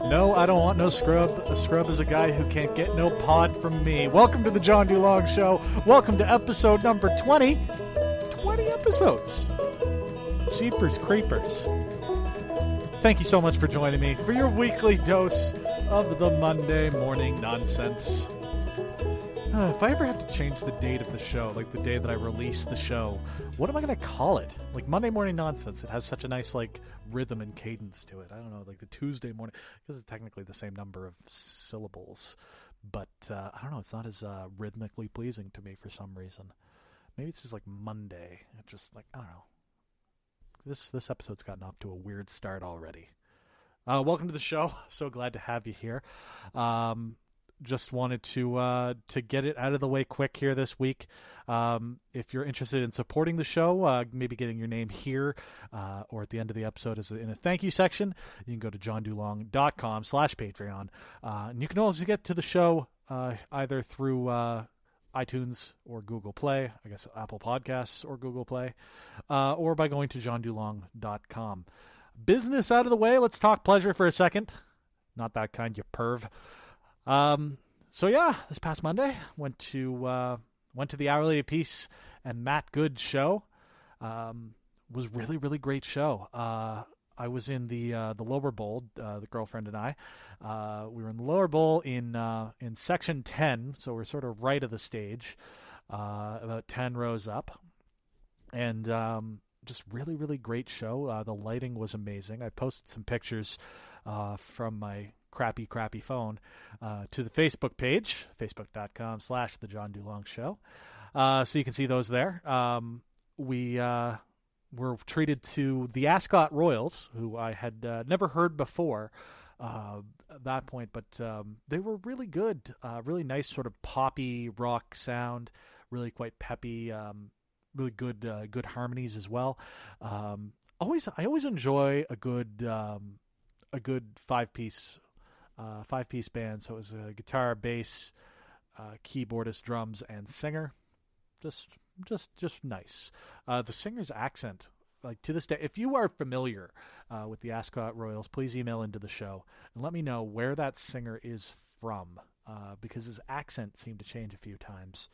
No, I don't want no scrub. A scrub is a guy who can't get no pod from me. Welcome to the John DeLong Show. Welcome to episode number 20. 20 episodes. Jeepers creepers. Thank you so much for joining me for your weekly dose of the Monday morning nonsense. If I ever have to change the date of the show, like the day that I release the show, what am I going to call it? Like Monday morning nonsense. It has such a nice like rhythm and cadence to it. I don't know, like the Tuesday morning, because it's technically the same number of syllables, but I don't know. It's not as rhythmically pleasing to me for some reason. Maybe it's just like Monday. It just like, I don't know. This episode's gotten off to a weird start already. Welcome to the show. So glad to have you here. Just wanted to get it out of the way quick here this week. If you're interested in supporting the show, maybe getting your name here or at the end of the episode as in a thank you section, you can go to johndulong.com/Patreon. And you can also get to the show either through iTunes or Google Play, I guess Apple Podcasts or Google Play, or by going to johndulong.com. Business out of the way, let's talk pleasure for a second. Not that kind, you perv. So yeah, this past Monday went to the Hourly Piece and Matt Good show. Was really great show. I was in the lower bowl, the girlfriend and I. We were in the lower bowl in section 10, so we're sort of right of the stage, about 10 rows up, and just really great show. The lighting was amazing. I posted some pictures from my crappy phone to the Facebook page, facebook.com/The John DeLong Show. So you can see those there. We were treated to the Ascot Royals, who I had never heard before at that point, but they were really good. Really nice sort of poppy rock sound, really quite peppy, really good harmonies as well. I always enjoy a good five-piece band. So it was a guitar, bass, keyboardist, drums, and singer. Just nice. The singer's accent, like to this day, if you are familiar with the Ascot Royals, please email into the show and let me know where that singer is from, because his accent seemed to change a few times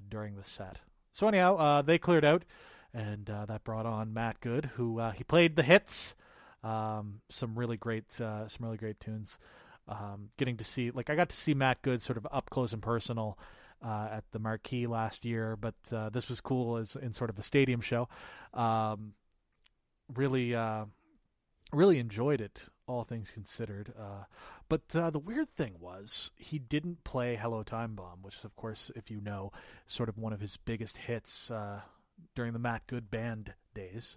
during the set. So anyhow, they cleared out, and that brought on Matt Good, who he played the hits, some really great tunes. Getting to see, I got to see Matt Good sort of up close and personal at the Marquee last year, but this was cool as in sort of a stadium show. Really enjoyed it, all things considered. But the weird thing was he didn't play Hello Time Bomb, which is, of course, if you know, sort of one of his biggest hits during the Matt Good band days.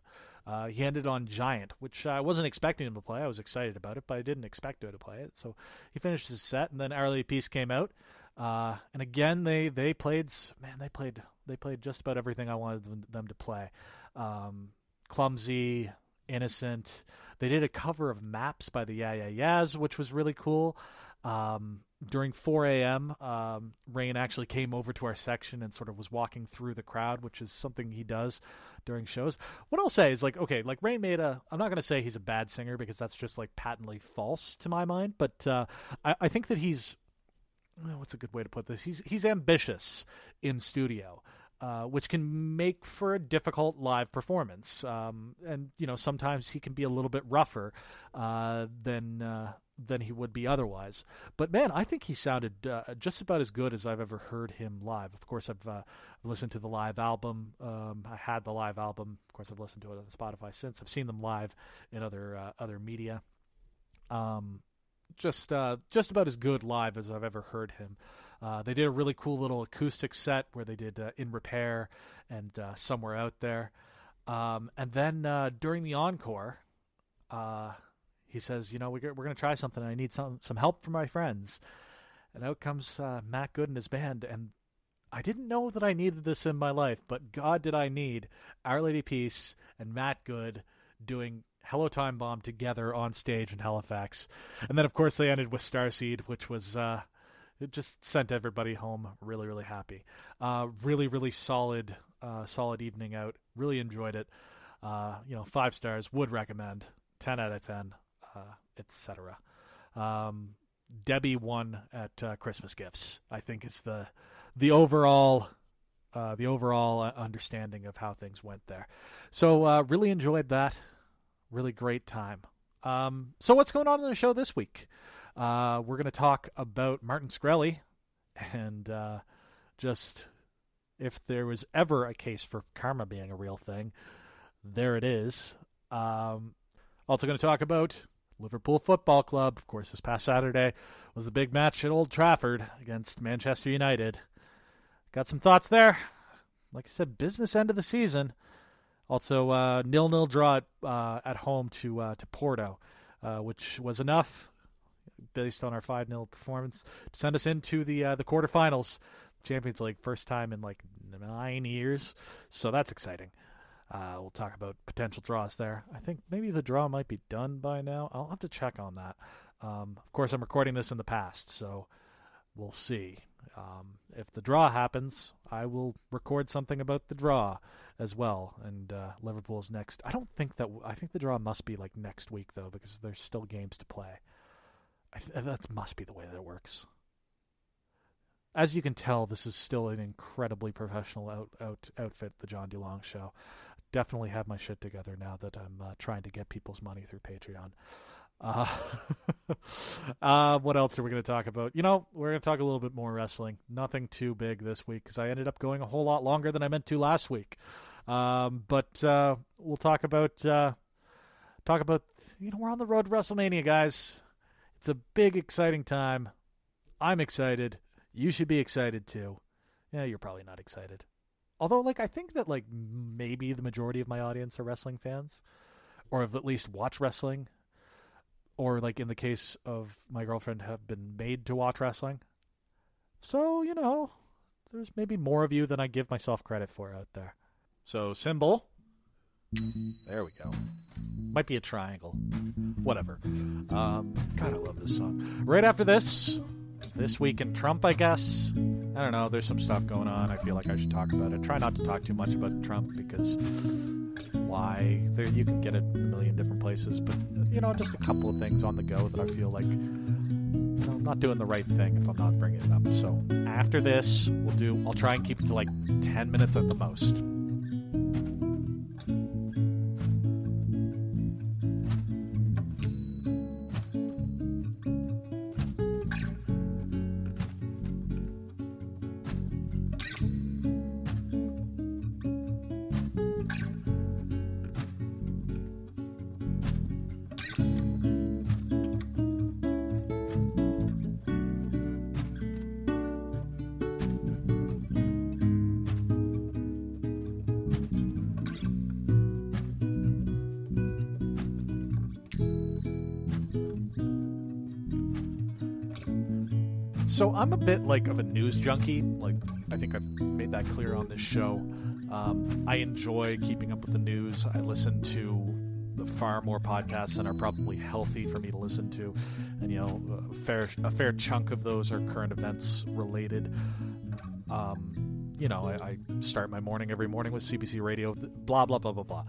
He ended on Giant, which I wasn't expecting him to play. I was excited about it, but I didn't expect him to play it. So he finished his set, and then Hourly Piece came out. And again, they played just about everything I wanted them to play. Clumsy, innocent. They did a cover of Maps by the Yeah Yeah Yeahs, which was really cool. During 4 a.m., Rain actually came over to our section and sort of was walking through the crowd, which is something he does during shows. What I'll say is, Rain made I'm not going to say he's a bad singer, because that's just, patently false to my mind, but I think that he's, what's a good way to put this? He's ambitious in studio, which can make for a difficult live performance. And, sometimes he can be a little bit rougher than he would be otherwise. But man, I think he sounded just about as good as I've ever heard him live. Of course, I've listened to the live album. I had the live album. Of course, I've listened to it on Spotify since. I've seen them live in other media. Just about as good live as I've ever heard him. They did a really cool little acoustic set where they did In Repair and Somewhere Out There. And then during the encore, he says, we're going to try something. I need some help from my friends. And out comes Matt Good and his band. And I didn't know that I needed this in my life, but God, did I need Our Lady Peace and Matt Good doing Hello Time Bomb together on stage in Halifax. And then, of course, they ended with Starseed, which was it just sent everybody home really happy. Really solid evening out. Really enjoyed it. 5 stars. Would recommend. 10 out of 10. Etc. Debbie won at Christmas gifts, I think, is the overall understanding of how things went there. So really enjoyed that. Really great time. So what's going on in the show this week? We're going to talk about Martin Shkreli, and just if there was ever a case for karma being a real thing, there it is. Also going to talk about Liverpool Football Club. Of course, this past Saturday was a big match at Old Trafford against Manchester United. Got some thoughts there. Like I said, business end of the season. Also, 0-0 draw at home to Porto, which was enough, based on our 5-0 performance, to send us into the quarterfinals. Champions League, first time in like 9 years. So that's exciting. We'll talk about potential draws there. I think maybe the draw might be done by now. I'll have to check on that. Of course, I'm recording this in the past, so we'll see. If the draw happens, I will record something about the draw as well. And Liverpool's next. I think the draw must be like next week, though, because there's still games to play. That must be the way that it works. As you can tell, this is still an incredibly professional outfit, the John DeLong Show. Definitely have my shit together now that I'm trying to get people's money through Patreon. What else are we going to talk about? We're going to talk a little bit more wrestling. Nothing too big this week because I ended up going a whole lot longer than I meant to last week. But we'll talk about we're on the road to WrestleMania, guys. It's a big, exciting time. I'm excited. You should be excited too. Yeah, you're probably not excited. Although, I think that, maybe the majority of my audience are wrestling fans, or have at least watched wrestling, or, in the case of my girlfriend, have been made to watch wrestling. So, there's maybe more of you than I give myself credit for out there. So, symbol. There we go. Might be a triangle. Whatever. God, I love this song. Right after this week in Trump, I guess. I don't know. There's some stuff going on. I feel like I should talk about it. Try not to talk too much about Trump because why? You can get it in a million different places. But, just a couple of things on the go that I feel like I'm not doing the right thing if I'm not bringing it up. So after this, I'll try and keep it to 10 minutes at the most. So I'm a bit of a news junkie. I think I've made that clear on this show. I enjoy keeping up with the news. I listen to far more podcasts than are probably healthy for me to listen to, and a fair chunk of those are current events related. I start my morning every morning with CBC Radio. Blah blah blah blah blah.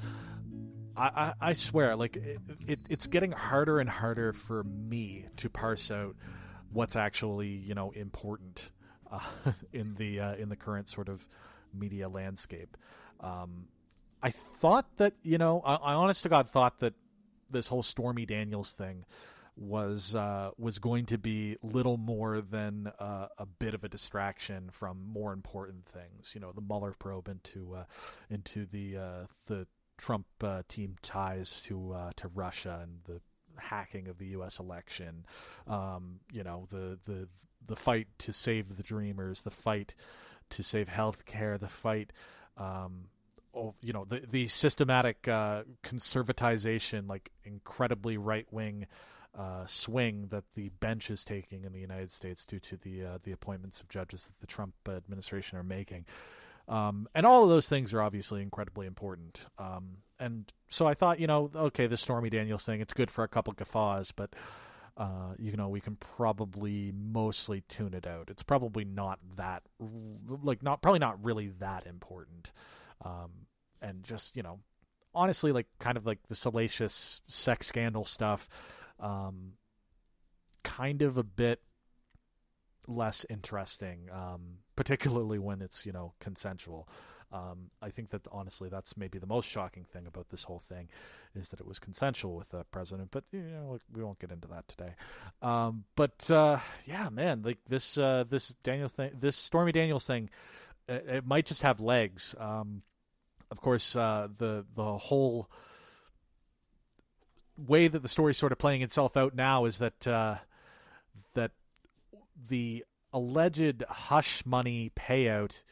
I swear, it's getting harder and harder for me to parse out what's actually important in the current sort of media landscape. I thought that I honest to God thought that this whole Stormy Daniels thing was going to be little more than a bit of a distraction from more important things. The Mueller probe into the Trump team ties to Russia and the hacking of the U.S. election, the fight to save the Dreamers, the fight to save healthcare, the fight, the systematic conservatization, incredibly right wing swing that the bench is taking in the United States due to the appointments of judges that the Trump administration are making. And all of those things are obviously incredibly important. And so I thought, okay, the Stormy Daniels thing, it's good for a couple guffaws, but, we can probably mostly tune it out. It's probably not that, probably not really that important. And just, honestly, kind of the salacious sex scandal stuff, kind of a bit less interesting, particularly when it's, consensual. I think that honestly, that's maybe the most shocking thing about this whole thing, is that it was consensual with the president. But we won't get into that today. Yeah, man, like this Daniel thing, this Stormy Daniels thing, it might just have legs. Of course, the whole way that the story's sort of playing itself out now is that that the alleged hush money payout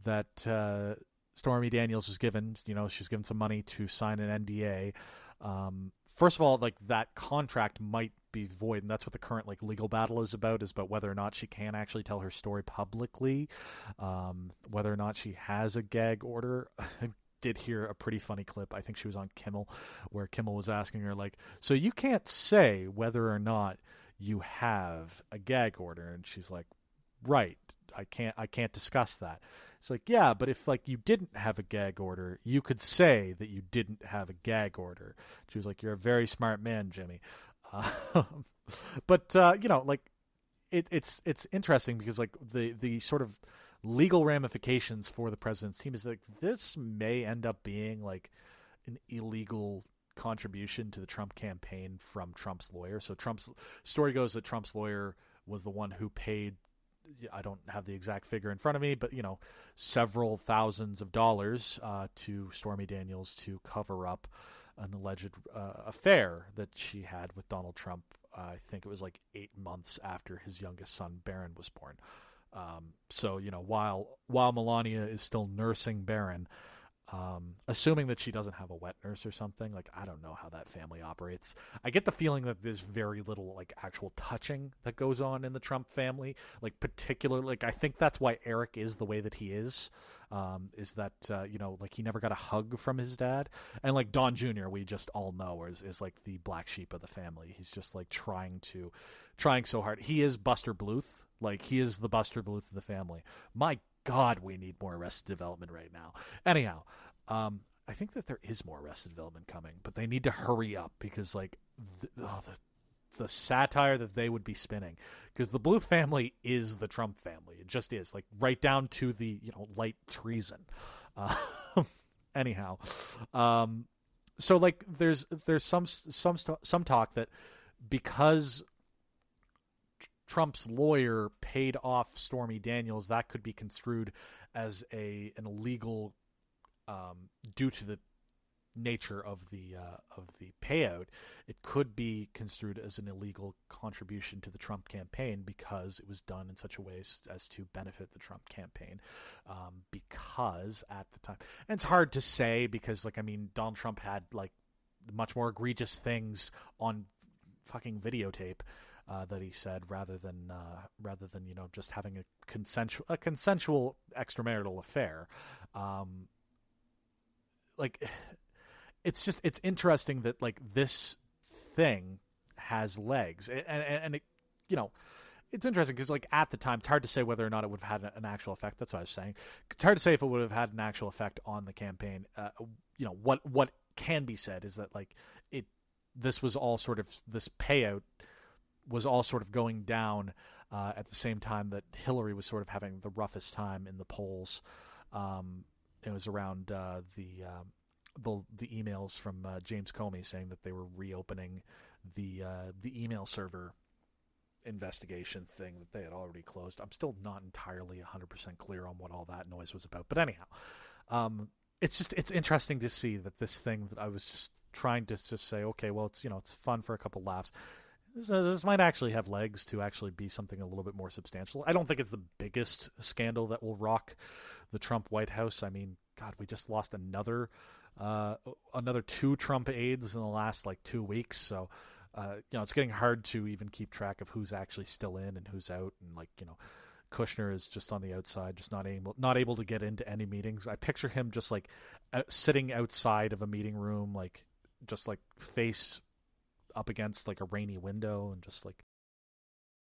that Stormy Daniels was given, she was given some money to sign an NDA. First of all, like, that contract might be void, and that's what the current legal battle is about whether or not she can actually tell her story publicly, whether or not she has a gag order. I did hear a pretty funny clip. I think she was on Kimmel, where Kimmel was asking her, so you can't say whether or not you have a gag order, and she's like, right, I can't discuss that. It's like, yeah, but if you didn't have a gag order, you could say that you didn't have a gag order. She was like, you're a very smart man, Jimmy. But it's interesting because the sort of legal ramifications for the president's team is this may end up being an illegal contribution to the Trump campaign from Trump's lawyer. So Trump's story goes that Trump's lawyer was the one who paid, I don't have the exact figure in front of me, but several thousands of dollars to Stormy Daniels to cover up an alleged affair that she had with Donald Trump. I think it was 8 months after his youngest son Barron was born. So while Melania is still nursing Barron, assuming that she doesn't have a wet nurse or something, I don't know how that family operates. I get the feeling that there's very little actual touching that goes on in the Trump family, particularly, I think that's why Eric is the way that he is that he never got a hug from his dad, and Don Jr., we just all know is the black sheep of the family. He's just trying so hard. He is Buster Bluth, he is the Buster Bluth of the family. My God, we need more Arrested Development right now. Anyhow, I think that there is more Arrested Development coming, but they need to hurry up because the satire that they would be spinning, because the Bluth family is the Trump family. It just is, right down to the light treason. Anyhow, so there's some talk that because Trump's lawyer paid off Stormy Daniels, that could be construed as an illegal, due to the nature of the payout. It could be construed as an illegal contribution to the Trump campaign because it was done in such a way as to benefit the Trump campaign. Because at the time, and it's hard to say because Donald Trump had much more egregious things on fucking videotape that he said, rather than just having a consensual extramarital affair. It's interesting that this thing has legs, and it, it's interesting because at the time it's hard to say whether or not it would have had an actual effect. That's what I was saying. It's hard to say if it would have had an actual effect on the campaign. What can be said is that this was all sort of, this payout was all sort of going down at the same time that Hillary was sort of having the roughest time in the polls. It was around the emails from James Comey saying that they were reopening the email server investigation thing that they had already closed. I'm still not entirely 100% clear on what all that noise was about. But anyhow, it's interesting to see that this thing that I was just trying to just say, okay, well, it's fun for a couple laughs. This might actually have legs to actually be something a little bit more substantial. I don't think it's the biggest scandal that will rock the Trump White House. I mean, God, we just lost another 2 Trump aides in the last 2 weeks. So, it's getting hard to even keep track of who's actually still in and who's out. And Kushner is just on the outside, just not able to get into any meetings. I picture him just sitting outside of a meeting room, just face up against a rainy window and just